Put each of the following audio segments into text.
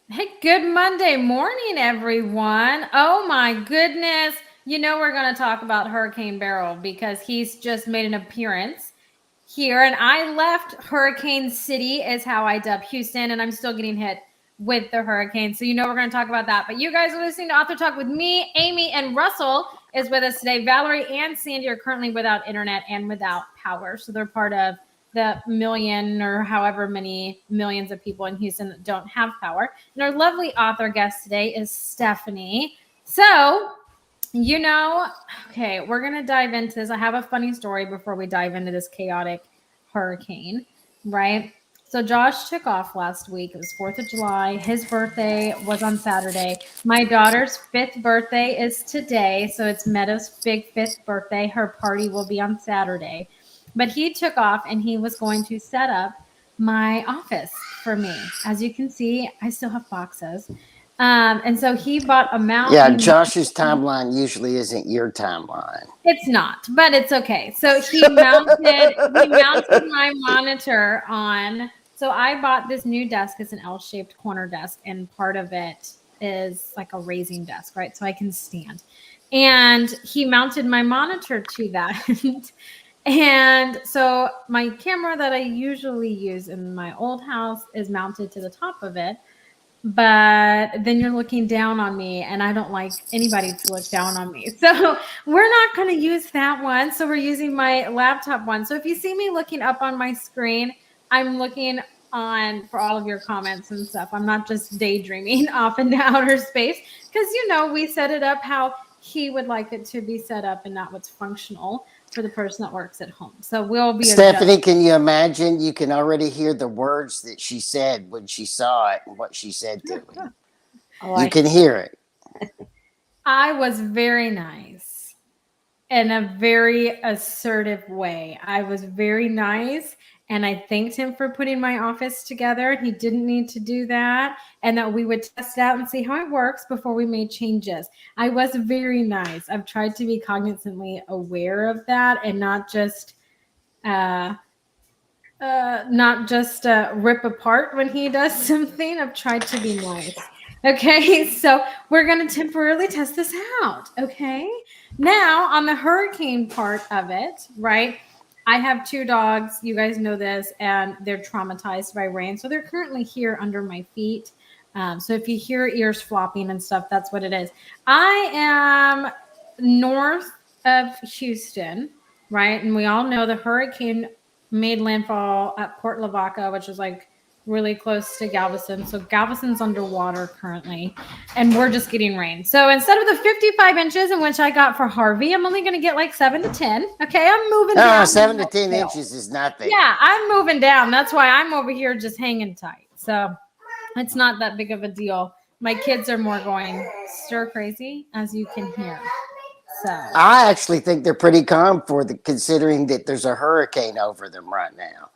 Hey, good Monday morning, everyone. Oh my goodness. We're going to talk about Hurricane Beryl because he's just made an appearance here. And I left Hurricane City, is how I dub Houston, and I'm still getting hit with the hurricane. So, we're going to talk about that. But you guys are listening to Author Talk with me. Aimee and Russell is with us today. Valerie and Sandy are currently without internet and without power. So, they're part of the million or however many millions of people in Houston that don't have power. And our lovely author guest today is Steffanie. So, okay, we're going to dive into this. I have a funny story before we dive into this chaotic hurricane, right? So Josh took off last week. It was 4th of July. His birthday was on Saturday. My daughter's 5th birthday is today. So it's Meadow's big 5th birthday. Her party will be on Saturday. But he took off and he was going to set up my office for me. As you can see, I still have boxes. And so he bought a mount. Yeah, Josh's timeline usually isn't your timeline. It's not, but it's okay. So he mounted my monitor on. So I bought this new desk. It's an L-shaped corner desk, and part of it is like a raising desk, right? So I can stand. And he mounted my monitor to that. And so my camera that I usually use in my old house is mounted to the top of it. But then you're looking down on me, and I don't like anybody to look down on me. So we're not going to use that one. So we're using my laptop one. So if you see me looking up on my screen, I'm looking on for all of your comments and stuff. I'm not just daydreaming off into outer space because, we set it up how he would like it to be set up and not what's functional for the person that works at home. So we'll be Stephanie, adjusting. can you imagine? You can already hear the words that she said when she saw it and what she said to him. Oh, You can hear it. I was very nice. In a very assertive way. I was very nice and I thanked him for putting my office together. He didn't need to do that and that we would test it out and see how it works before we made changes. I was very nice. I've tried to be cognizantly aware of that and uh, not just rip apart when he does something. I've tried to be nice. Okay, so we're going to temporarily test this out. Okay, now on the hurricane part of it, right? I have 2 dogs. You guys know this, and they're traumatized by rain. So they're currently here under my feet. So if you hear ears flopping and stuff, that's what it is. I am north of Houston, right? And we all know the hurricane made landfall at Port Lavaca, which is like really close to Galveston. So Galveston's underwater currently, and we're just getting rain. So instead of the 55 inches in which I got for Harvey, I'm only going to get like 7 to 10. Okay, I'm moving down. 7 to 10 inches is nothing. Yeah, I'm moving down. That's why I'm over here just hanging tight. So it's not that big of a deal. My kids are more going stir crazy, as you can hear. So I actually think they're pretty calm considering that there's a hurricane over them right now.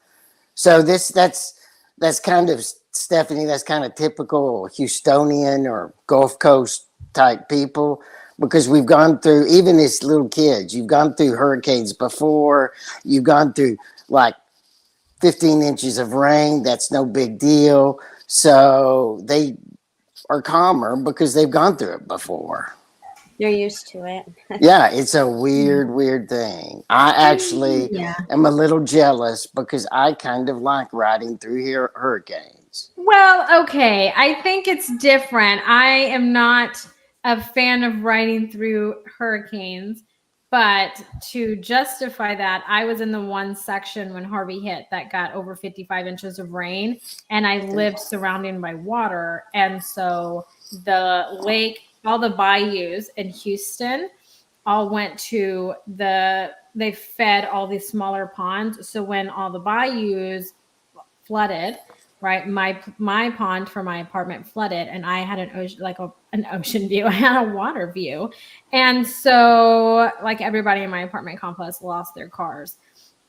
So that's kind of Stephanie. That's kind of typical Houstonian or Gulf Coast type people because we've gone through even as little kids. You've gone through hurricanes before. You've gone through like 15 inches of rain. That's no big deal. So they are calmer because they've gone through it before. you're used to it. Yeah, it's a weird thing. I actually yeah. am a little jealous because I kind of like riding through here hurricanes. Well, okay. I think it's different. I am not a fan of riding through hurricanes, but to justify that, I was in the one section when Harvey hit that got over 55 inches of rain, and I lived surrounded by water. And so the lake, all the bayous in Houston, all went to they fed all these smaller ponds. So when all the bayous flooded, right? My pond for my apartment flooded, and I had an ocean, like an ocean view. I had a water view, and so like everybody in my apartment complex lost their cars,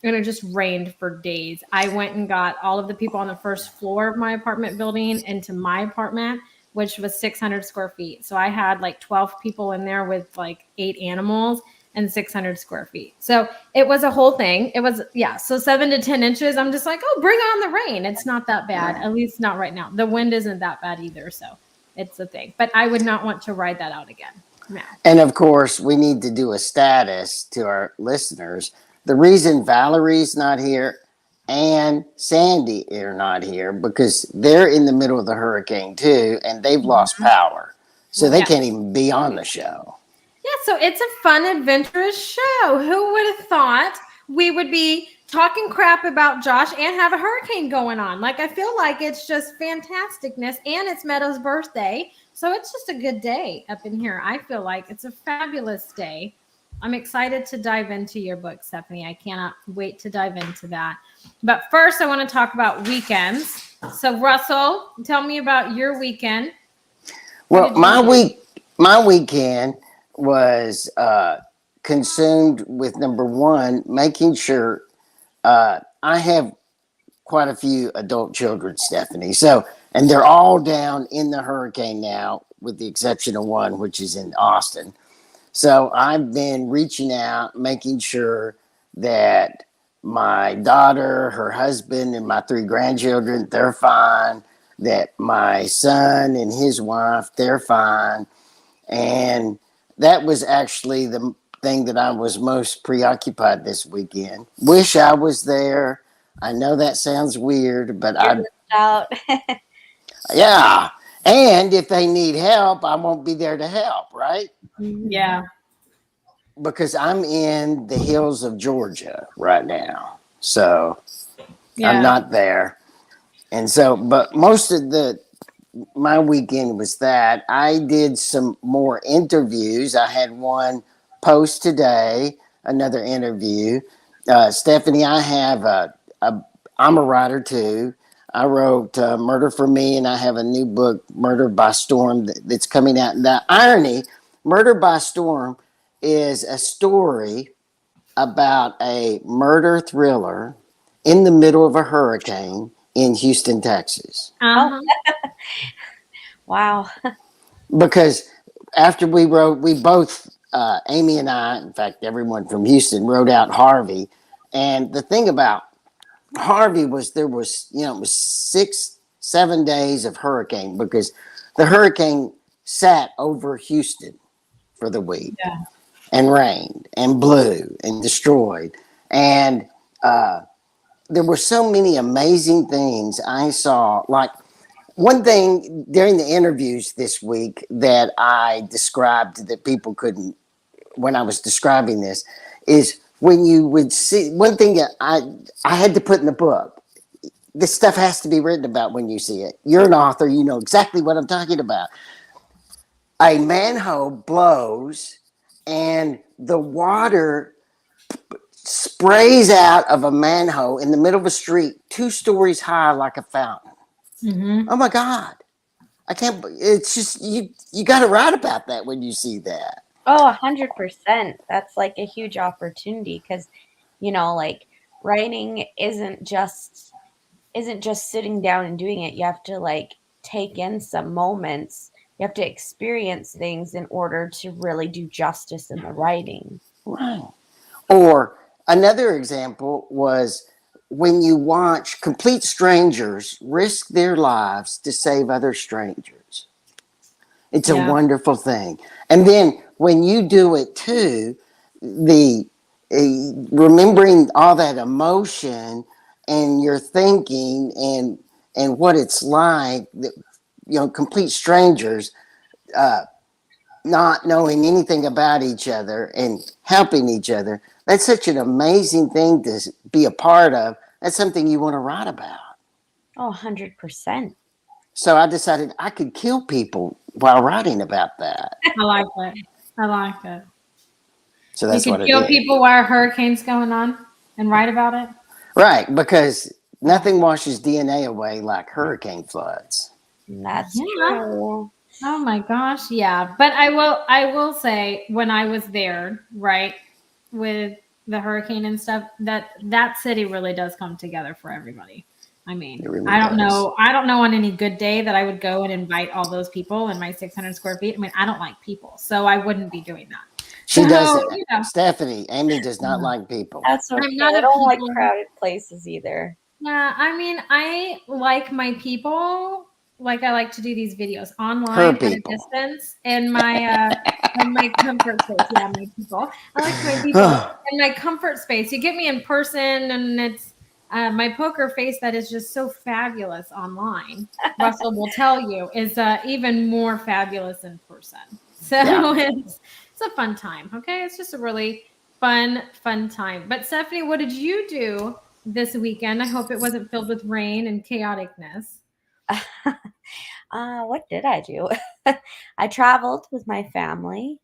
and it just rained for days. I went and got all of the people on the first floor of my apartment building into my apartment, which was 600 square feet. So I had like 12 people in there with like 8 animals. and 600 square feet. So it was a whole thing. It was, so 7 to 10 inches. I'm just like, oh, bring on the rain. It's not that bad. At least not right now. The wind isn't that bad either. So it's a thing. But I would not want to ride that out again. No. And of course, we need to do a status to our listeners. The reason Valerie's not here and Sandy are not here because they're in the middle of the hurricane too, and they've lost power. So they can't even be on the show. Yeah, so it's a fun, adventurous show. Who would have thought we would be talking crap about Josh and have a hurricane going on? Like, I feel like it's just fantasticness, and it's Meadow's birthday. So it's just a good day up in here. I feel like it's a fabulous day. I'm excited to dive into your book, Steffanie. I cannot wait to dive into that. But first, I want to talk about weekends. So, Russell, tell me about your weekend. Well, my weekend was consumed with, number one, making sure I have quite a few adult children, Steffanie. So, and they're all down in the hurricane now, with the exception of one, which is in Austin. So I've been reaching out, making sure that my daughter, her husband, and my 3 grandchildren, they're fine. That my son and his wife, they're fine. And that was actually the thing that I was most preoccupied this weekend. Wish I was there. I know that sounds weird, but You're missed out. yeah. And if they need help, I won't be there to help, right? Yeah. Because I'm in the hills of Georgia right now. So I'm not there. And so, but most of my weekend was that. I did some more interviews. I had one post today, another interview. Steffanie, I'm a writer too. I wrote Murder for Me, and I have a new book, Murder by Storm, that's coming out. And the irony, Murder by Storm is a story about a murder thriller in the middle of a hurricane in Houston, Texas. Wow. Because after we both, Aimee and I, in fact, everyone from Houston, wrote out Harvey. And the thing about Harvey was it was 6-7 days of hurricane, because the hurricane sat over Houston for the week and rained and blew and destroyed. And there were so many amazing things I saw. Like, one thing during the interviews this week that I described that people couldn't, when I was describing this, is when you would see, one thing that I had to put in the book, this stuff has to be written about when you see it. You're an author, you know exactly what I'm talking about. A manhole blows and the water sprays out of a manhole in the middle of a street 2 stories high like a fountain. Oh my God. I can't, it's just, you got to write about that when you see that. Oh, 100%. That's like a huge opportunity, because, like, writing isn't just sitting down and doing it. You have to, like, take in some moments. You have to experience things in order to really do justice in the writing. Right. Or another example was when you watch complete strangers risk their lives to save other strangers. It's a wonderful thing. And then when you do it too, remembering all that emotion and your thinking and what it's like, complete strangers, not knowing anything about each other and helping each other. That's such an amazing thing to be a part of. That's something you want to write about. Oh, 100%. So I decided I could kill people while writing about that. I like it. So that's what I did. You can kill people while a hurricane's going on and write about it? Right, because nothing washes DNA away like hurricane floods. That's true. Oh my gosh, yeah. But I will say, when I was there, right, with the hurricane and stuff, that city really does come together for everybody. I mean, really I don't know on any good day that I would go and invite all those people in my 600 square feet. I mean, I don't like people, so I wouldn't be doing that. She So, doesn't. you know, Stephanie, Aimee does not like people. That's okay. I'm not I a don't like people. crowded places either. Yeah, I mean, I like my people. Like I like to do these videos Her online at a people. distance in my comfort space. Yeah, my people. I like my people in my comfort space. You get me in person, and it's my poker face that is just so fabulous online. Russell will tell you is even more fabulous in person. So Yeah. it's a fun time. Okay, it's just a really fun time. But Stephanie, what did you do this weekend? I hope it wasn't filled with rain and chaoticness. What did I do? I traveled with my family.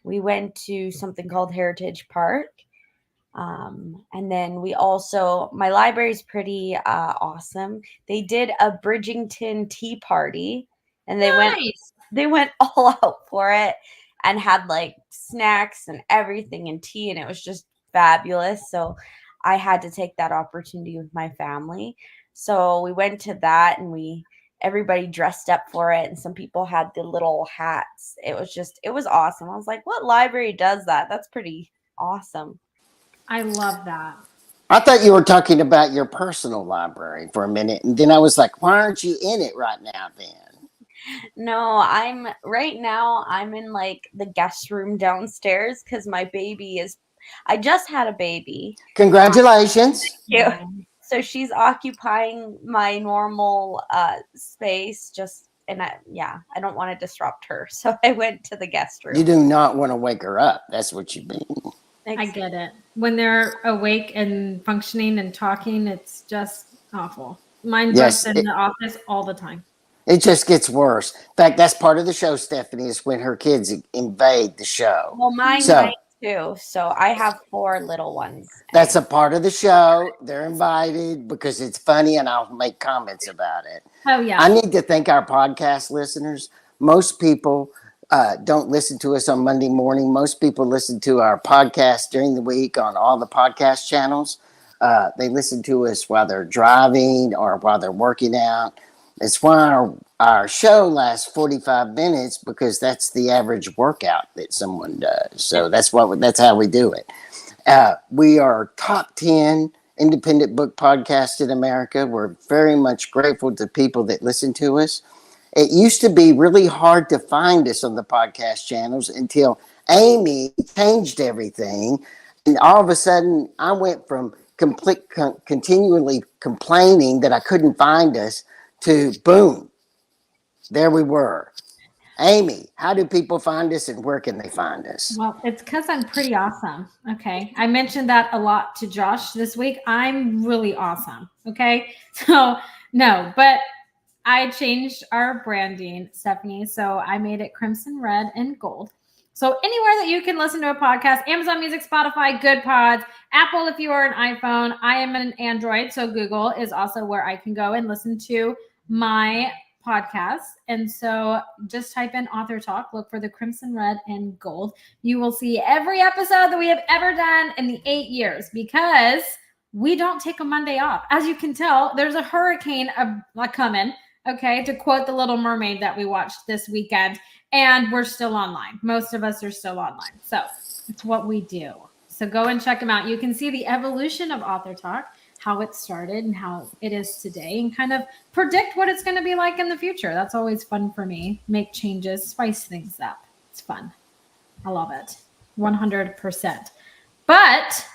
We went to something called Heritage Park. And then we also, my library is pretty awesome. They did a Bridgington tea party, and Nice. they went all out for it and had like snacks and everything and tea, and it was just fabulous. So I had to take that opportunity with my family. So we went to that, and everybody dressed up for it, and some people had the little hats. It was awesome. I was like, what library does that? That's pretty awesome. I love that. I thought you were talking about your personal library for a minute, and then I was like, "Why aren't you in it right now?" Then No, I'm in like the guest room downstairs because my baby is. I just had a baby. congratulations. Yeah. So she's occupying my normal space. I don't want to disrupt her, so I went to the guest room. You do not want to wake her up. That's what you mean. I get it. When they're awake and functioning and talking, it's just awful. Mine's Yes, in the office all the time. it just gets worse. In fact, that's part of the show, Stephanie, is when her kids invade the show. Well, mine might too. So I have 4 little ones. That's a part of the show. They're invited because it's funny, and I'll make comments about it. Oh, yeah. I need to thank our podcast listeners. Most people don't listen to us on Monday morning. Most people listen to our podcast during the week on all the podcast channels. They listen to us while they're driving or while they're working out. It's why our show lasts 45 minutes, because that's the average workout that someone does. So that's how we do it. We are top 10 independent book podcast in America. We're very much grateful to people that listen to us. It used to be really hard to find us on the podcast channels until Aimee changed everything. And all of a sudden, I went from continually complaining that I couldn't find us to boom, there we were. Aimee, how do people find us, and where can they find us? Well, it's because I'm pretty awesome. Okay. I mentioned that a lot to Josh this week. I'm really awesome. Okay. So, no, but I changed our branding, Steffanie. So I made it crimson, red, and gold. So anywhere that you can listen to a podcast, Amazon Music, Spotify, Good Pods, Apple if you are an iPhone. I am an Android, so Google is also where I can go and listen to my podcast. And so just type in Author Talk, look for the crimson, red, and gold. You will see every episode that we have ever done in the 8 years, because we don't take a Monday off. As you can tell, there's a hurricane coming. Okay, to quote The Little Mermaid that we watched this weekend, and we're still online. Most of us are still online. So it's what we do. So go and check them out. You can see the evolution of Author Talk, how it started and how it is today, and kind of predict what it's going to be like in the future. That's always fun for me. Make changes, spice things up. It's fun. I love it. 100%. But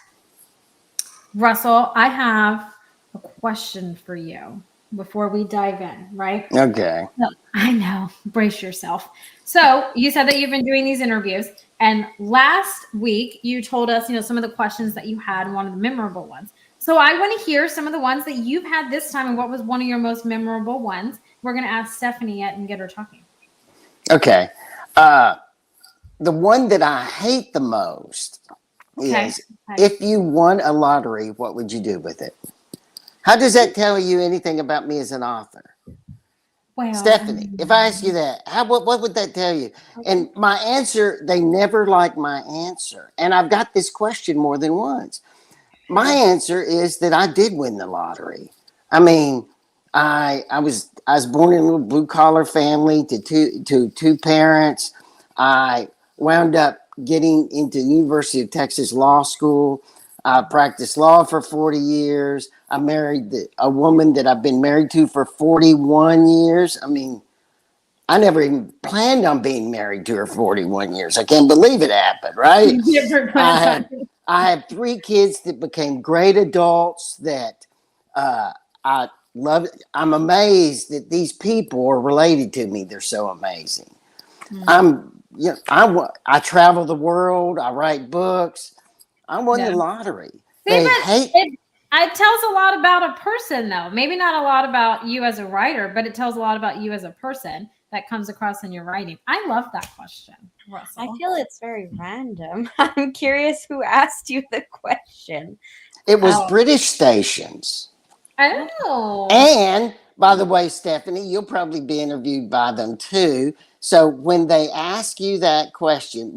Russell, I have a question for you before we dive in, right? Okay. So, I know. Brace yourself. So you said that you've been doing these interviews, and last week you told us, some of the questions that you had and one of the memorable ones. So I want to hear some of the ones that you've had this time, and what was one of your most memorable ones. We're going to ask Steffanie yet and get her talking. Okay. The one that I hate the most is, if you won a lottery, what would you do with it? How does that tell you anything about me as an author? Well, Steffanie, if I ask you that, what would that tell you? And my answer, they never like my answer. And I've got this question more than once. My answer is that I did win the lottery. I mean, I was born in a little blue collar family to two parents. I wound up getting into University of Texas Law School. I practiced law for 40 years. I married a woman that I've been married to for 41 years. I mean, I never even planned on being married to her 41 years. I can't believe it happened, right? I had 3 kids that became great adults that I love. I'm amazed that these people are related to me. They're so amazing. I travel the world. I write books. I won the lottery. It tells a lot about a person, though. Maybe not a lot about you as a writer, but it tells a lot about you as a person that comes across in your writing. I love that question, Russell. I feel it's very random. I'm curious who asked you the question. It was British stations. Oh. And by the way, Steffanie, you'll probably be interviewed by them too. So when they ask you that question,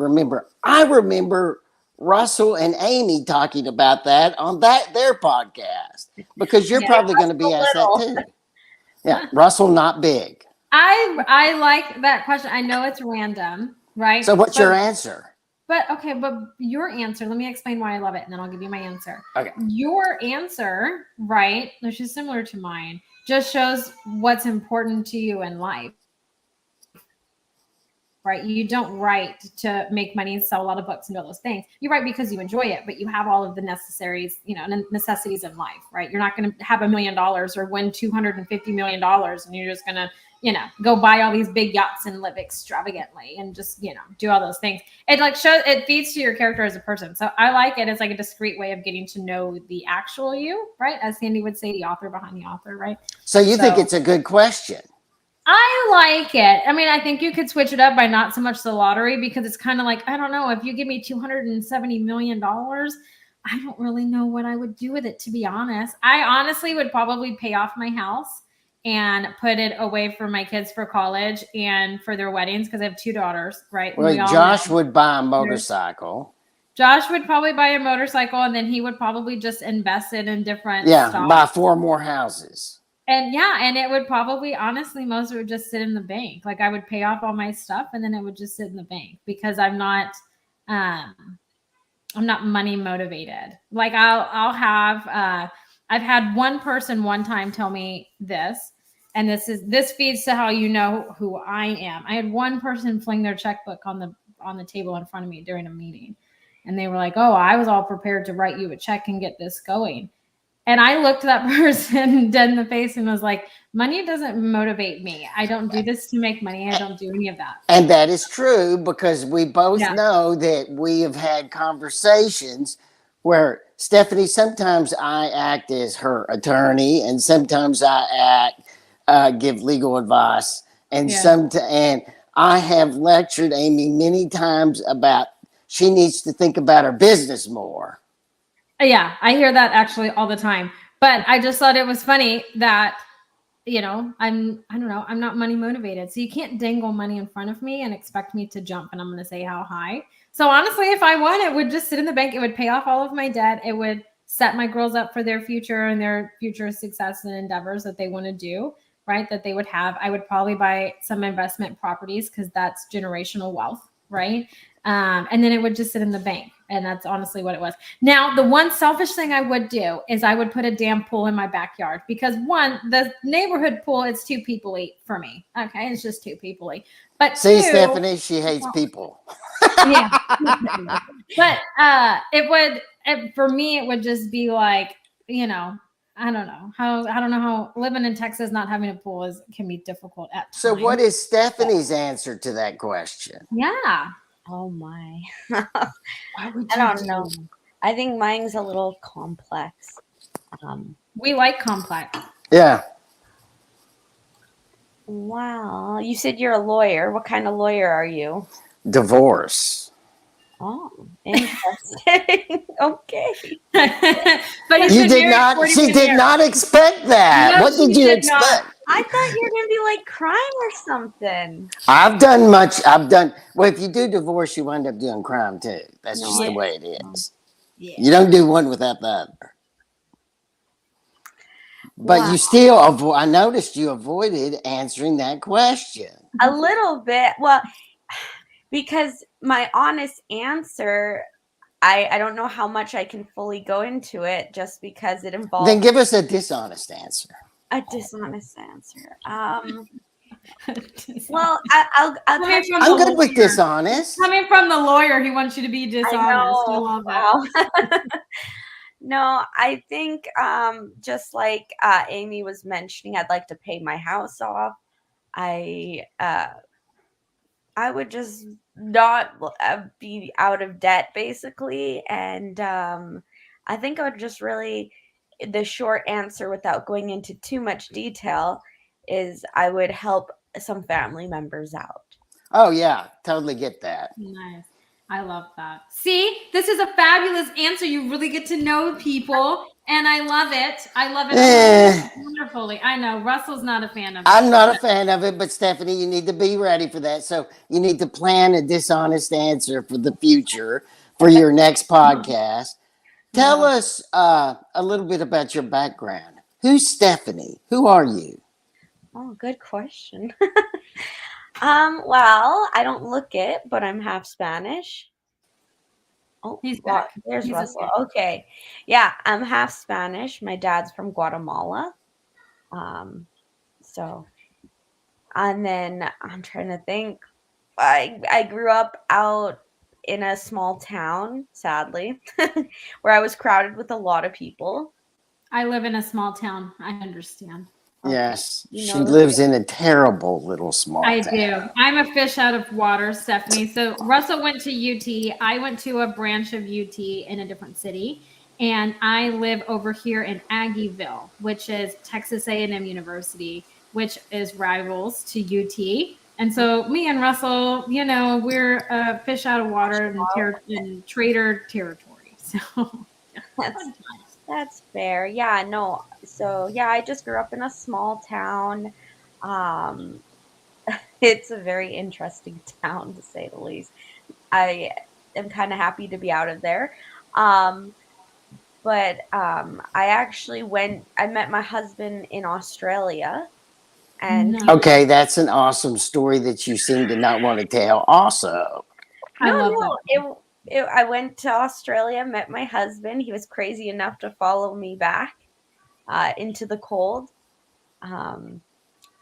I remember Russell and Aimee talking about that on their podcast, because you're probably going to be asked that too. Yeah, Russell, not big. I like that question. I know it's random, right? So what's your answer? But your answer, let me explain why I love it, and then I'll give you my answer. Okay. Your answer, right, which is similar to mine, just shows what's important to you in life. Right? You don't write to make money and sell a lot of books and all those things. You write because you enjoy it, but you have all of the necessities in life, right? You're not going to have $1 million or win $250 million and you're just going to, go buy all these big yachts and live extravagantly and just, do all those things. It feeds to your character as a person. So I like it as like a discreet way of getting to know the actual you, right? As Sandy would say, the author behind the author, right? So you think it's a good question? I like it. I mean, I think you could switch it up by not so much the lottery, because it's kind of like, I don't know, if you give me $270 million, I don't really know what I would do with it, to be honest. I honestly would probably pay off my house and put it away for my kids for college and for their weddings, because I have 2 daughters, right? Well, Josh would buy a motorcycle. Josh would probably buy a motorcycle, and then he would probably just invest it in different stocks. Buy 4 more houses. And it would probably, honestly, most of it would just sit in the bank. Like, I would pay off all my stuff and then it would just sit in the bank, because I'm not money motivated. Like, I've had one person one time tell me this, and this feeds to how you know who I am. I had one person fling their checkbook on the table in front of me during a meeting, and they were like, "Oh, I was all prepared to write you a check and get this going." And I looked that person dead in the face and was like, money doesn't motivate me. I don't do this to make money. I don't do any of that. And that is true, because we both know that we have had conversations where, Steffanie, sometimes I act as her attorney, and sometimes I give legal advice. And and I have lectured Aimee many times about she needs to think about her business more. Yeah, I hear that actually all the time. But I just thought it was funny that, I'm not money motivated. So you can't dangle money in front of me and expect me to jump, and I'm going to say how high. So honestly, if I won, it would just sit in the bank. It would pay off all of my debt. It would set my girls up for their future and their future success and endeavors that they want to do, right? That they would have. I would probably buy some investment properties, because that's generational wealth, right? And then it would just sit in the bank. And that's honestly what it was. Now, the one selfish thing I would do is I would put a damn pool in my backyard, because one, the neighborhood pool, it's too people-y for me. Okay, it's just too people-y. But see, Steffanie, she hates people. Yeah. But for me, it would just be like, I don't know how living in Texas not having a pool can be difficult at times. So what is Stephanie's answer to that question? Yeah. Oh my. I don't know. I think mine's a little complex. We like complex. Yeah. Wow. You said you're a lawyer. What kind of lawyer are you? Divorce. Oh, interesting. Okay. But she did not expect that. No, what did you expect? Not. I thought you were going to be like crime or something. Well, if you do divorce, you wind up doing crime too. That's just the way it is. Yeah. You don't do one without the other. But you still, I noticed you avoided answering that question. A little bit. Well, because my honest answer, I don't know how much I can fully go into it just because it involves Then give us a dishonest answer. a dishonest answer. Well, I'll Coming touch from I'm the good with lawyer. dishonest. Coming from the lawyer, he wants you to be dishonest. I know. love that. Wow. No, I think just like Aimee was mentioning, I'd like to pay my house off. I would just not be out of debt, basically. And I think I would just really, the short answer without going into too much detail is I would help some family members out. Oh yeah, totally get that. Nice. I love that. See, this is a fabulous answer. You really get to know people, and I love it. I love it wonderfully. I know Russell's not a fan of it. I'm not a fan of it, but Steffanie, you need to be ready for that. So you need to plan a dishonest answer for the future for your next podcast. Tell us a little bit about your background. Who's Steffanie? Who are you? Oh, good question. Well, I don't look it, but I'm half Spanish. Oh, He's wow, back. there's He's Russell. Okay. Yeah, I'm half Spanish. My dad's from Guatemala. So, and then I'm trying to think. I grew up out in a small town, sadly, where I was crowded with a lot of people. I live in a small town. I understand. Okay. Yes, You she know the lives in a terrible little small I town. do. I'm a fish out of water, Steffanie. So Russell went to UT. I went to a branch of UT in a different city, and I live over here in Aggieville, which is Texas A&M University, which is rivals to UT. And so me and Russell, you know, we're a fish out of water in trader territory. So That's fair. Yeah, no. So, yeah, I just grew up in a small town. Um, it's a very interesting town, to say the least. I am kind of happy to be out of there. But I actually I met my husband in Australia. And No. Okay, that's an awesome story that you seem to not want to tell. Also, I love that. I went to Australia, met my husband. He was crazy enough to follow me back into the cold.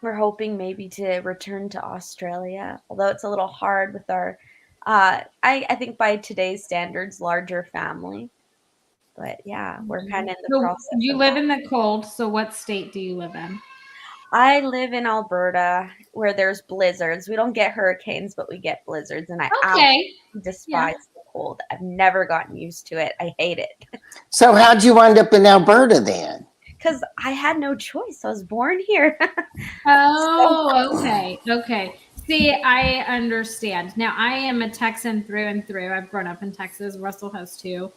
We're hoping maybe to return to Australia, although it's a little hard with our, I think by today's standards, larger family. But yeah, we're kind of in the So process. you of live that. in the cold. So what state do you live in? I live in Alberta, where there's blizzards. We don't get hurricanes, but we get blizzards, and I Okay. absolutely despise the cold. I've never gotten used to it. I hate it. so how'd you wind up in Alberta then? Because I had no choice. I was born here. Oh, okay. Okay. See, I understand. Now, I am a Texan through and through. I've grown up in Texas. Russell has too.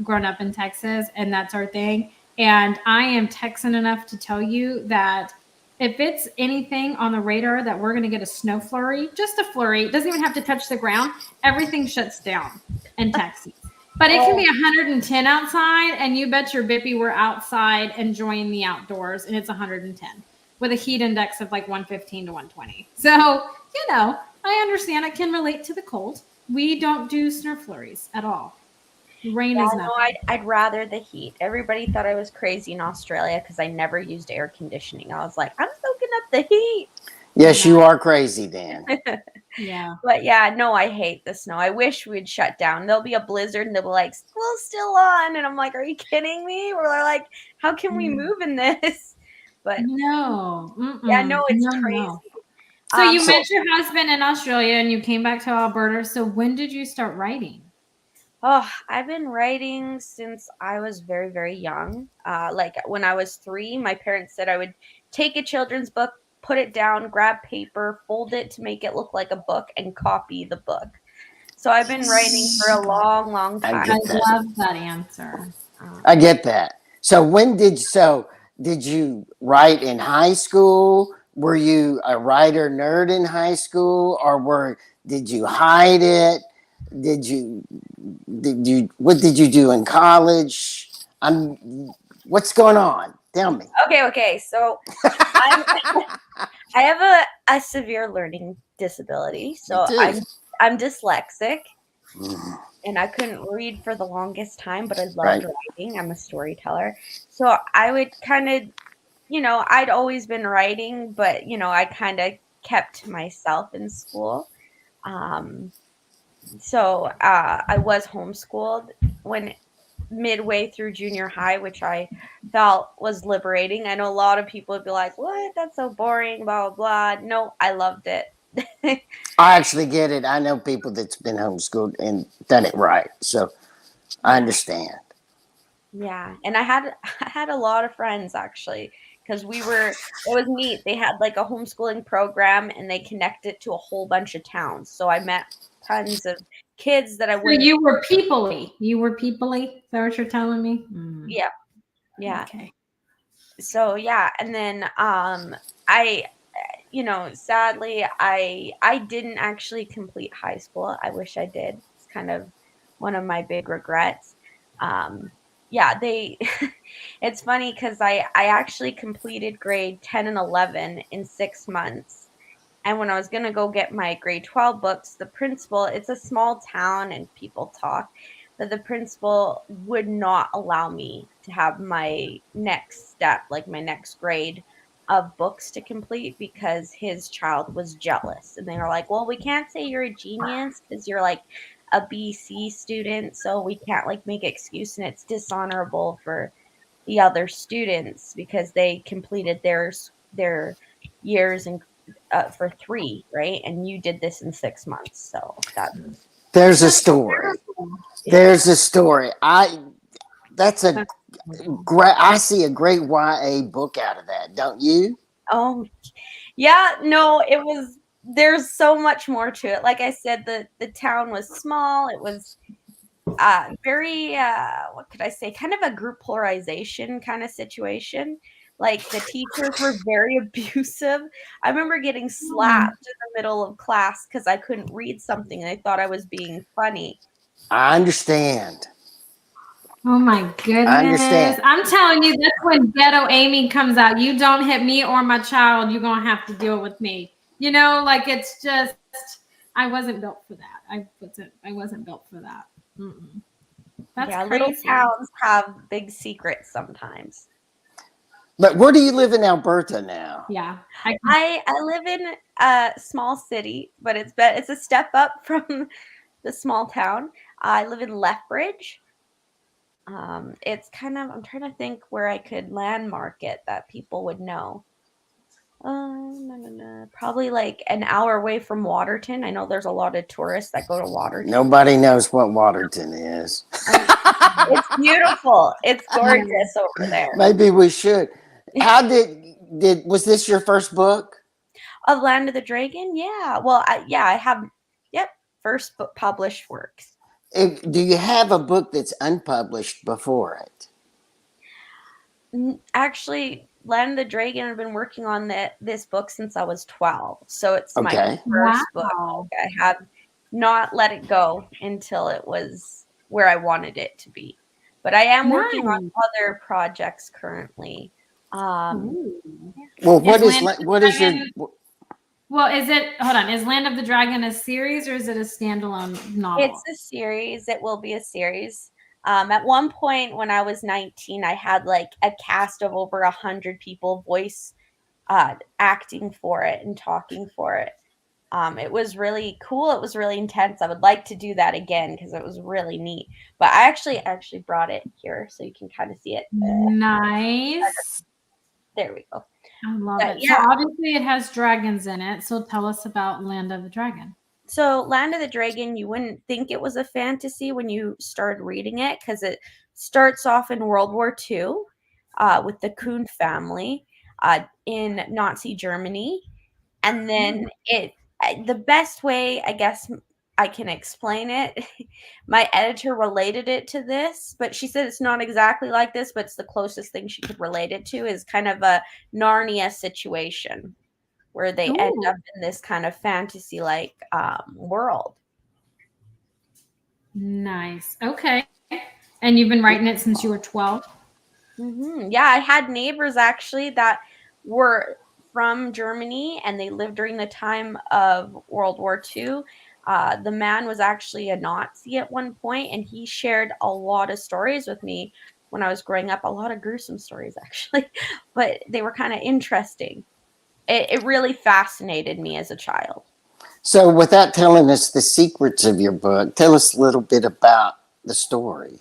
Grown up in Texas, and that's our thing. And I am Texan enough to tell you that if it's anything on the radar that we're going to get a snow flurry, just a flurry, it doesn't even have to touch the ground, everything shuts down in Texas. But it can be 110 outside, and you bet your bippy we're outside enjoying the outdoors, and it's 110 with a heat index of like 115 to 120. So, you know, I understand. I can relate to the cold. We don't do snow flurries at all. Rain is No, nothing. I'd rather the heat. Everybody thought I was crazy in Australia because I never used air conditioning. I was like, I'm soaking up the heat. Yes, you are crazy then. Yeah. But yeah, no, I hate the snow. I wish we'd shut down. There'll be a blizzard and they'll be like, school's still on. And I'm like, are you kidding me? We're like, how can we move in this? But No. yeah, no, it's No, crazy. no. So you met your husband in Australia and you came back to Alberta. So when did you start writing? Oh, I've been writing since I was very, very young. Like when I was 3, my parents said I would take a children's book, put it down, grab paper, fold it to make it look like a book, and copy the book. So I've been writing for a long, long time. I love that answer. I get that. So did you write in high school? Were you a writer nerd in high school, or did you hide it? What did you do in college? What's going on? Tell me. Okay. So I have a severe learning disability. So I'm dyslexic Mm, and I couldn't read for the longest time, but I loved right. writing. I'm a storyteller. So I would kind of, I'd always been writing, but, I kind of kept to myself in school. So I was homeschooled when midway through junior high, which I felt was liberating. I know a lot of people would be like, what? That's so boring, blah, blah, blah. No, I loved it. I actually get it. I know people that's been homeschooled and done it right. So I Yeah. understand. Yeah. And I had a lot of friends actually, because it was neat. They had like a homeschooling program and they connected to a whole bunch of towns. So I met tons of kids that I So wouldn't. you were peoply. You were peoply? Is that what you're telling me? Yeah. Yeah. Okay. So yeah. And then I sadly, I didn't actually complete high school. I wish I did. It's kind of one of my big regrets. Yeah, it's funny because I actually completed grade 10 and 11 in 6 months. And when I was going to go get my grade 12 books, the principal, it's a small town and people talk, but the principal would not allow me to have my next step, like my next grade of books to complete because his child was jealous. And they were like, well, we can't say you're a genius because you're like a BC student. So we can't like make excuse and it's dishonorable for the other students because they completed their years and for 3, right? And you did this in 6 months. So There's a That's story. terrible. There's a story. That's a That's terrible. great. I see a great YA book out of that. Don't you? oh yeah, no, there's so much more to it. Like I said, the town was small. It was very what could I say, kind of a group polarization kind of situation. Like the teachers were very abusive. I remember getting Oh, slapped in the middle of class because I couldn't read something and they thought I was being funny. I understand. oh my I goodness. understand. I'm telling you, that's when ghetto Amy comes out. You don't hit me or my child, you're gonna have to deal with me. Like it's just I wasn't built for that. I wasn't built for that. Mm-mm. That's Yeah, little crazy. towns have big secrets sometimes. But where do you live in Alberta now? Yeah. I live in a small city, but it's a step up from the small town. I live in Lethbridge. It's kind of, I'm trying to think where I could landmark it that people would know. No. Probably like an hour away from Waterton. I know there's a lot of tourists that go to Waterton. Nobody knows what Waterton is. Um, it's beautiful. It's gorgeous over there. Maybe we should. How did was this your first book? Of Land of the Dragon? Yeah. Well, I have, yep, first book published works. Do you have a book that's unpublished before it? Actually, Land of the Dragon, I've been working on this book since I was 12. So it's my Okay. first book. Wow. I have not let it go until it was where I wanted it to be. But I am working on Nice. other projects currently. Ooh. Well, Is Land of the what is your Dragon? Well, hold on, is Land of the Dragon a series or is it a standalone It's novel? a series. It will be a series. At one point when I was 19, I had like a cast of over 100 people voice acting for it and talking for it. It was really cool. It was really intense. I would like to do that again because it was really neat. But I actually brought it here so you can kind of see it. Nice. There we go. I love But it. So yeah, obviously it has dragons in it. So tell us about Land of the Dragon. so Land of the Dragon, you wouldn't think it was a fantasy when you started reading it because it starts off in World War II with the Kuhn family in Nazi Germany. And then the best way, I guess, I can explain it, my editor related it to this, but she said it's not exactly like this, but it's the closest thing she could relate it to is kind of a Narnia situation where they end Ooh, up in this kind of fantasy like world. nice. Okay. And you've been writing it since you were 12? Yeah, I had neighbors actually that were from Germany and they lived during the time of World War II. The man was actually a Nazi at one point, and he shared a lot of stories with me when I was growing up. A lot of gruesome stories, actually, but they were kind of interesting. It really fascinated me as a child. So, without telling us the secrets of your book, tell us a little bit about the story,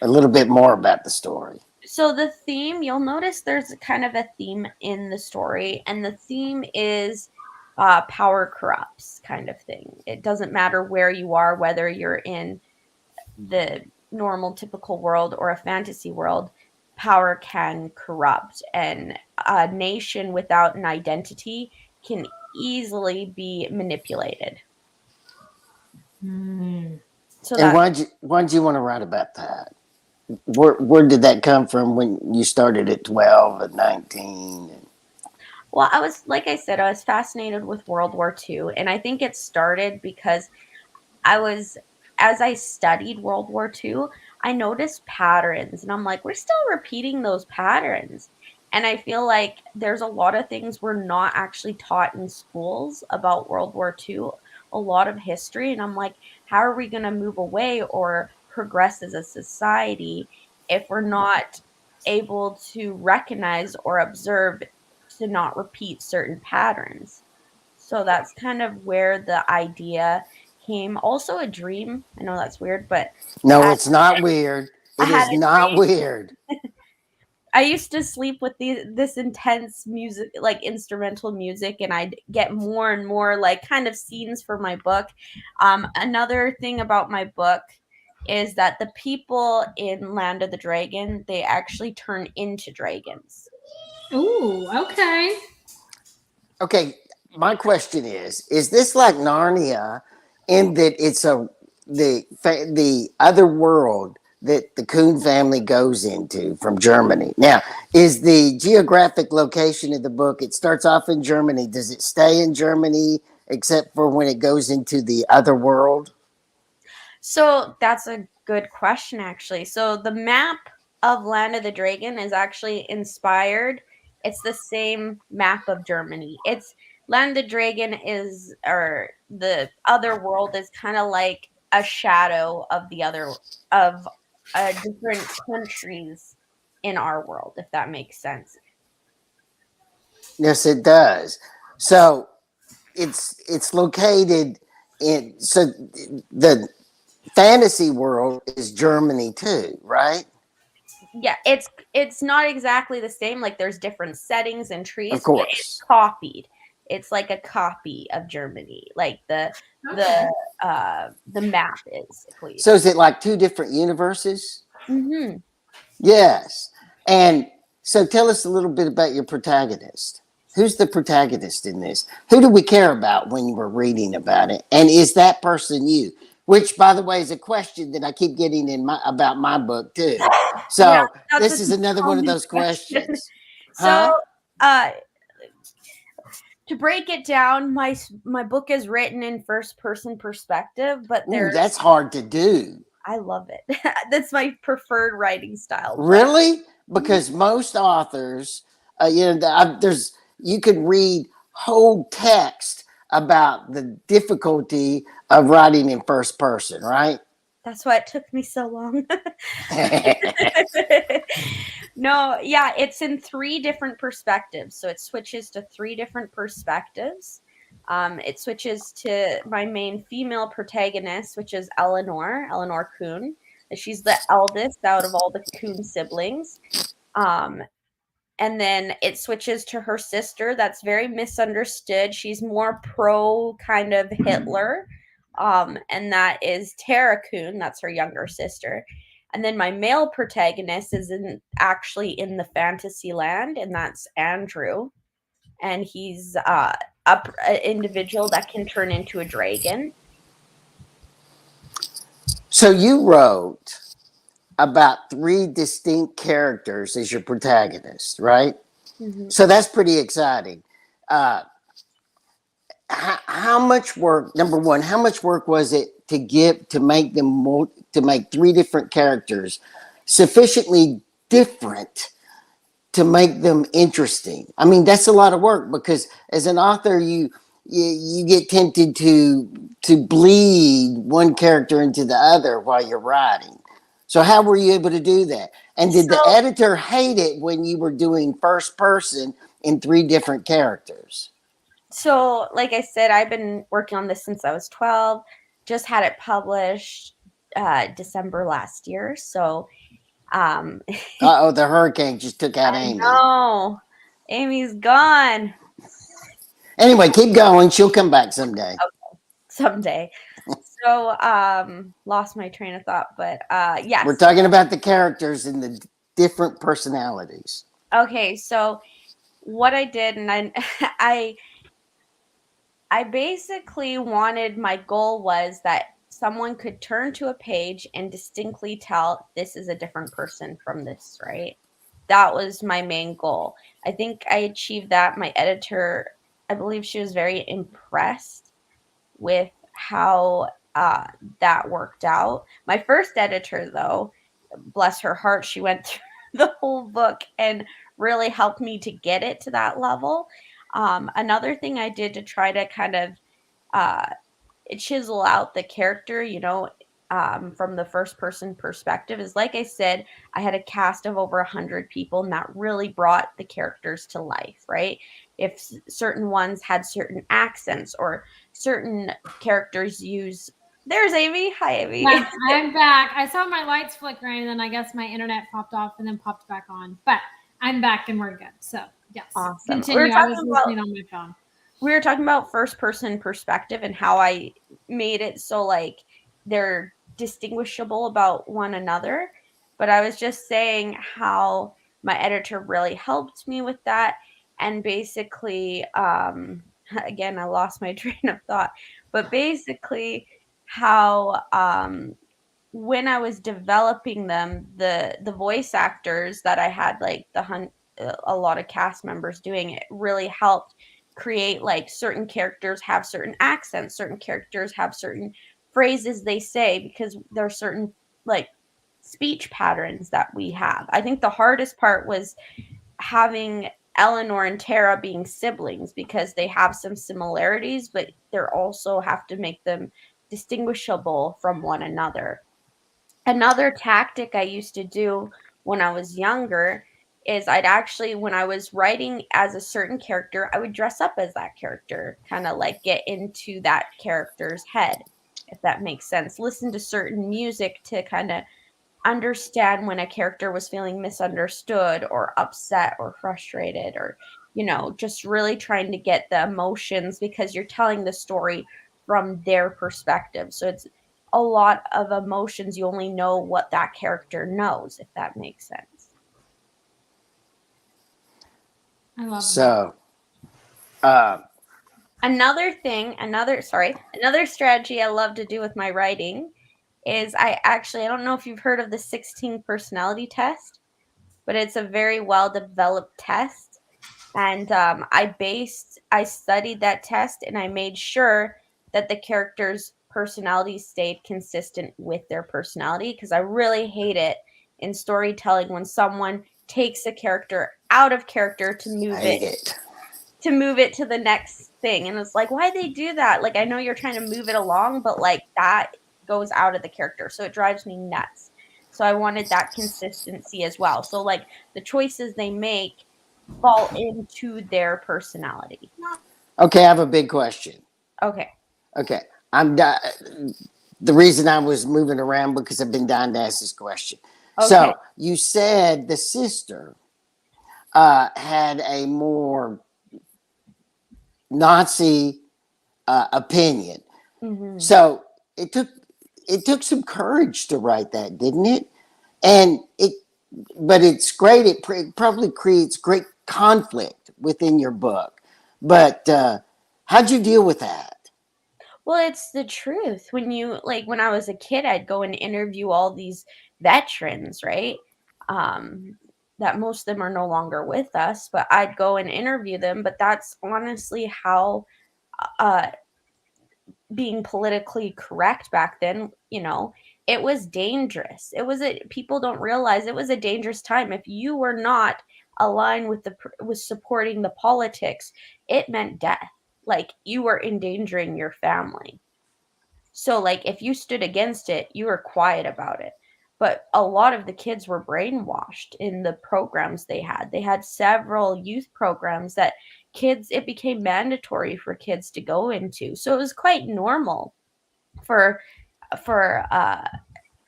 a little bit more about the story. So the theme, you'll notice there's kind of a theme in the story, and the theme is power corrupts kind of thing. It doesn't matter where you are, whether you're in the normal, typical world or a fantasy world, power can corrupt, and a nation without an identity can easily be manipulated. So And that's why'd you want to write about that? Where did that come from when you started at 12 and 19? Well, I was, like I said, I was fascinated with World War II, and I think it started because as I studied World War II, I noticed patterns, and I'm like, we're still repeating those patterns. And I feel like there's a lot of things we're not actually taught in schools about World War II, a lot of history. And I'm like, how are we going to move away or progress as a society if we're not able to recognize or observe to not repeat certain patterns? So that's kind of where the idea came. Also a dream. I know that's weird, but I No, had it's not weird. I It had is a not dream. weird. I used to sleep with this intense music, like instrumental music, and I'd get more and more like kind of scenes for my book. Another thing about my book is that the people in Land of the Dragon, they actually turn into dragons. Ooh, okay. Okay, my question is this like Narnia in that it's the other world that the Coon family goes into from Germany? Now, is the geographic location of the book, it starts off in Germany. Does it stay in Germany except for when it goes into the other world? So that's a good question, actually. So the map of Land of the Dragon is actually inspired. It's the same map of Germany. It's Land of the Dragon is, or the other world is kind of like a shadow of the other, of different countries in our world, if that makes sense. Yes, it does. So it's located in, so the fantasy world is Germany too, right? Yeah, it's not exactly the same. Like there's different settings and Of trees, but it's course. copied. It's like a copy of Germany, like Okay. the map is, at least. So is it like two different universes? Hmm. Yes. And so tell us a little bit about your protagonist. Who's the protagonist in this? Who do we care about when we're reading about it? And is that person you? Which, by the way, is a question that I keep getting in about my book too. Yeah, So that's this a is another one of common those question. questions, So, huh? uh, to break it down, my book is written in first person perspective, but Ooh, there's that's hard to do. I love it. That's my preferred writing style. But Really? Because most authors, there's you could read whole text about the difficulty of writing in first person, right? that's why it took me so long. No, yeah, it's in three different perspectives. So it switches to three different perspectives. It switches to my main female protagonist, which is Eleanor Coon. She's the eldest out of all the Coon siblings. Um, and then it switches to her sister that's very misunderstood. She's more pro kind of Hitler. And that is Tara Coon, that's her younger sister. And then my male protagonist is actually in the fantasy land, and that's Andrew. And he's an individual that can turn into a dragon. So you wrote about three distinct characters as your protagonist, right? Mm-hmm. So that's pretty exciting. Uh, how much work? Number one, how much work was it to make them to make three different characters sufficiently different to make them interesting? I mean, that's a lot of work because as an author, you get tempted bleed one character into the other while you're writing. So how were you able to do that? And did the editor hate it when you were doing first person in 3 different characters? So, like I said, I've been working on this since I was 12. Just had it published December last year. So, Uh-oh, the hurricane just took out Aimee. no, Aimee's gone. Anyway, keep going. She'll come back someday. Okay, someday. So, lost my train of thought, but yes. We're talking about the characters and the different personalities. Okay, so what I did, and I basically wanted, my goal was that someone could turn to a page and distinctly tell this is a different person from this, right? That was my main goal. I think I achieved that. My editor, I believe she was very impressed with how that worked out. My first editor, though, bless her heart, she went through the whole book and really helped me to get it to that level. Another thing I did to try to kind of chisel out the character, from the first person perspective is, like I said, I had a cast of over 100 people, and that really brought the characters to life, right? If certain ones had certain accents, or certain characters use, there's Aimee. Hi, Aimee. Yeah, I'm back. I saw my lights flickering, and then I guess my internet popped off and then popped back on. But I'm back and we're good. So yes, Awesome. continue. I was listening on my phone. We were talking about first person perspective and how I made it so like they're distinguishable about one another. But I was just saying how my editor really helped me with that. And basically, again, I lost my train of thought, but basically how when I was developing them, the voice actors that I had, like a lot of cast members doing it, really helped create, like, certain characters have certain accents, certain characters have certain phrases they say, because there are certain, like, speech patterns that we have. I think the hardest part was having Eleanor and Tara being siblings, because they have some similarities, but they also have to make them distinguishable from one another. Another tactic I used to do when I was younger is I'd actually, when I was writing as a certain character, I would dress up as that character, kind of like get into that character's head, if that makes sense. Listen to certain music to kind of understand when a character was feeling misunderstood or upset or frustrated, or, just really trying to get the emotions, because you're telling the story from their perspective. So it's a lot of emotions. You only know what that character knows, if that makes sense. I love So, Another strategy I love to do with my writing is I don't know if you've heard of the 16 personality test, but it's a very well developed test. And I studied that test, and I made sure that the character's personality stayed consistent with their personality, because I really hate it in storytelling when someone takes a character out of character to move it to the next thing. And it's like, why they do that? Like, I know you're trying to move it along, but like that goes out of the character. So it drives me nuts. So I wanted that consistency as well. So like the choices they make fall into their personality. okay, I have a big question. Okay. Okay, the reason I was moving around because I've been dying to ask this question. Okay. So you said the sister had a more Nazi opinion. Mm-hmm. So it took some courage to write that, didn't it? But it's great. It probably creates great conflict within your book. But how'd you deal with that? Well, it's the truth. When I was a kid, I'd go and interview all these veterans, right? That most of them are no longer with us, but I'd go and interview them. But that's honestly how being politically correct back then, it was dangerous. People don't realize it was a dangerous time. If you were not aligned with supporting the politics, it meant death. Like, you were endangering your family. So like if you stood against it, you were quiet about it. But a lot of the kids were brainwashed in the programs they had. They had several youth programs that it became mandatory for kids to go into. So it was quite normal for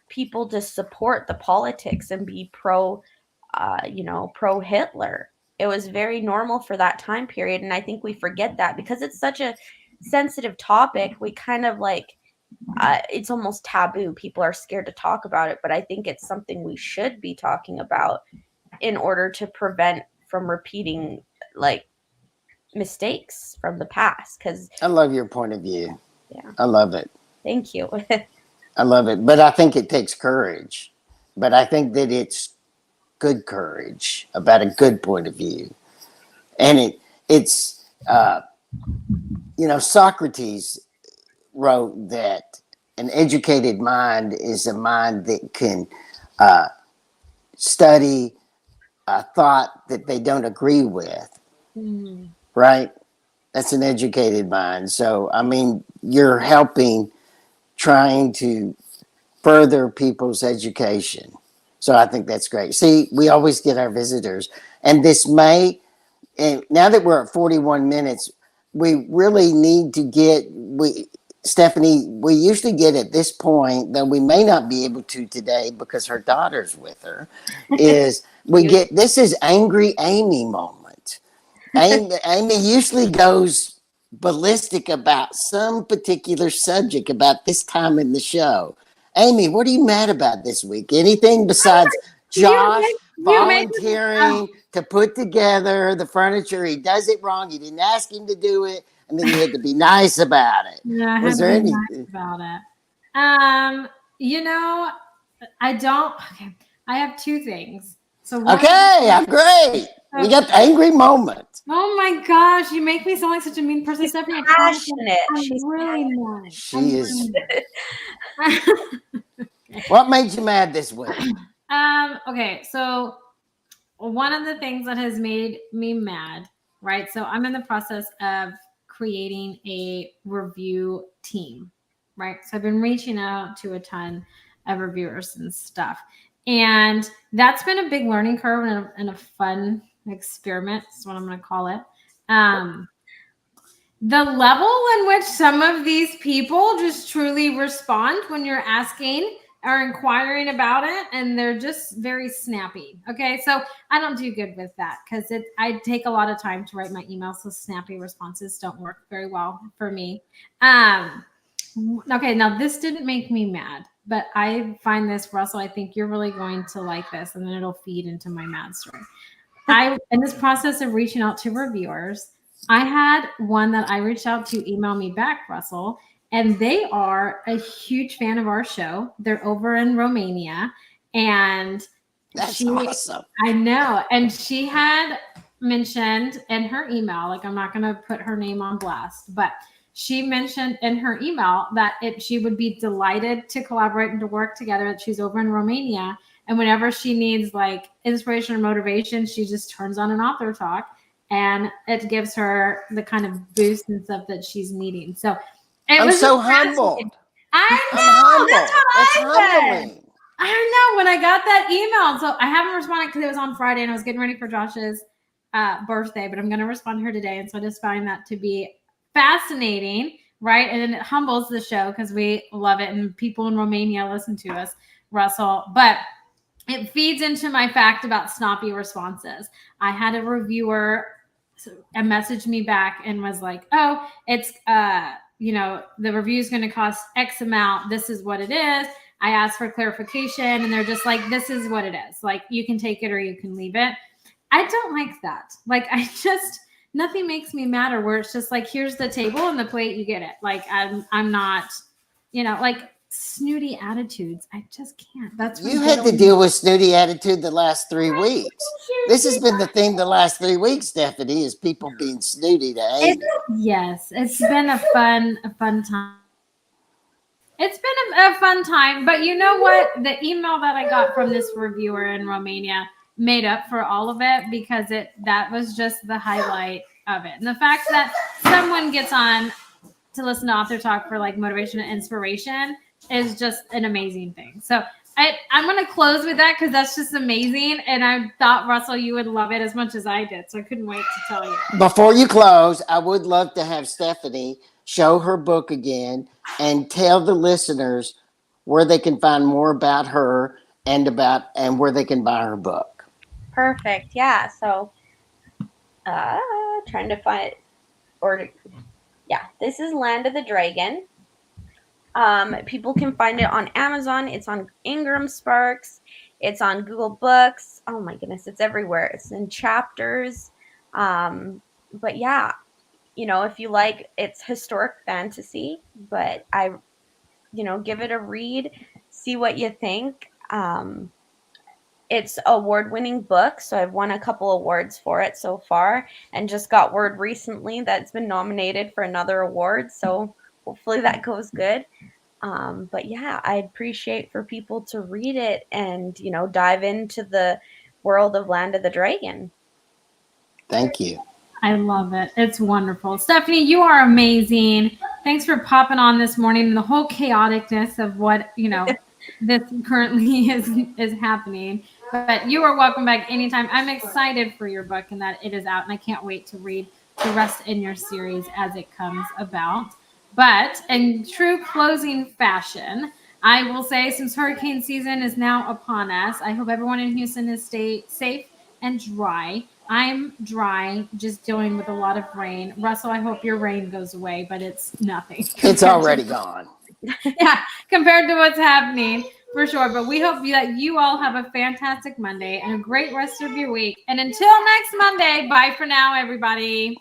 people to support the politics and be pro Hitler. It was very normal for that time period, and I think we forget that because it's such a sensitive topic. We kind of like it's almost taboo. People are scared to talk about it, but I think it's something we should be talking about in order to prevent from repeating like mistakes from the past. Because I love your point of view. yeah, I love it. thank you. I love it. But I think it takes courage. But I think that it's good courage about a good point of view. And it's Socrates wrote that an educated mind is a mind that can study a thought that they don't agree with. Mm. Right? That's an educated mind. So, I mean, you're trying to further people's education. So I think that's great. See, we always get our visitors. And and now that we're at 41 minutes, we really need to Steffanie, we usually get at this point, though we may not be able to today because her daughter's with her, this is Angry Aimee moment. Aimee usually goes ballistic about some particular subject about this time in the show. Aimee, what are you mad about this week? Anything besides Josh volunteering to put together the furniture? He does it wrong. You didn't ask him to do it, and then you had to be nice about it. Yeah, Was there anything nice about it? I don't. Okay, I have two things. So I'm great. We got the angry moment. Oh my gosh, you make me sound like such a mean person. Steffanie, Passionate. She's really mad. She is. What made you mad this week? Okay, so one of the things that has made me mad, right? So I'm in the process of creating a review team, right? So I've been reaching out to a ton of reviewers and stuff. And that's been a big learning curve and a fun experiment is what I'm going to call it. The level in which some of these people just truly respond when you're asking or inquiring about it, and they're just very snappy. Okay, so I don't do good with that because I take a lot of time to write my emails, so snappy responses don't work very well for me. Okay, now this didn't make me mad, but I find this, Russell, I think you're really going to like this, and then it'll feed into my mad story. In this process of reaching out to reviewers, I had one that I reached out to email me back, Russell, and they are a huge fan of our show. They're over in Romania, and that's awesome. I know. And she had mentioned in her email, like I'm not going to put her name on blast, but she mentioned in her email that she would be delighted to collaborate and to work together, that she's over in Romania. And whenever she needs like inspiration or motivation, she just turns on an AuthorTalk and it gives her the kind of boost and stuff that she's needing. So I'm so humbled. I know. I'm that's what I said. I know. When I got that email, so I haven't responded because it was on Friday and I was getting ready for Josh's birthday, but I'm going to respond to her today. And so I just find that to be fascinating, right? And it humbles the show because we love it and people in Romania listen to us, Russell. But it feeds into my fact about snappy responses. I had a reviewer messaged me back and was like, oh, it's, the review is going to cost X amount. This is what it is. I asked for clarification and they're just like, this is what it is. Like, you can take it or you can leave it. I don't like that. Like, nothing makes me madder where it's just like, here's the table and the plate, you get it. Like, I'm not, like snooty attitudes. I just can't. That's you had to deal with snooty attitude the last 3 weeks. This has been the thing the last 3 weeks, Steffanie, is people being snooty to Aimee. Yes, it's been a fun time. It's been a fun time, but you know what? The email that I got from this reviewer in Romania made up for all of it because that was just the highlight of it. And the fact that someone gets on to listen to Author Talk for like motivation and inspiration is just an amazing thing. So I'm going to close with that because that's just amazing. And I thought, Russell, you would love it as much as I did. So I couldn't wait to tell you. Before you close, I would love to have Steffanie show her book again and tell the listeners where they can find more about her and where they can buy her book. Perfect. Yeah. So trying to find this is Land of the Dragon. People can find it on Amazon. It's on Ingram Sparks. It's on Google Books. Oh my goodness, it's everywhere. It's in chapters. But yeah, if you like, it's historic fantasy, but give it a read, see what you think. It's award-winning book, so I've won a couple awards for it so far, and just got word recently that it's been nominated for another award, so hopefully that goes good. But yeah, I appreciate for people to read it and, dive into the world of Land of the Dragon. Thank you. I love it. It's wonderful. Steffanie, you are amazing. Thanks for popping on this morning and the whole chaoticness of what, this currently is happening. But you are welcome back anytime. I'm excited for your book and that it is out, and I can't wait to read the rest in your series as it comes about. But in true closing fashion, I will say, since hurricane season is now upon us, I hope everyone in Houston is stay safe and dry. I'm dry, just dealing with a lot of rain. Russell, I hope your rain goes away, but it's nothing. It's already gone. Yeah, compared to what's happening, for sure. But we hope that you all have a fantastic Monday and a great rest of your week. And until next Monday, bye for now, everybody.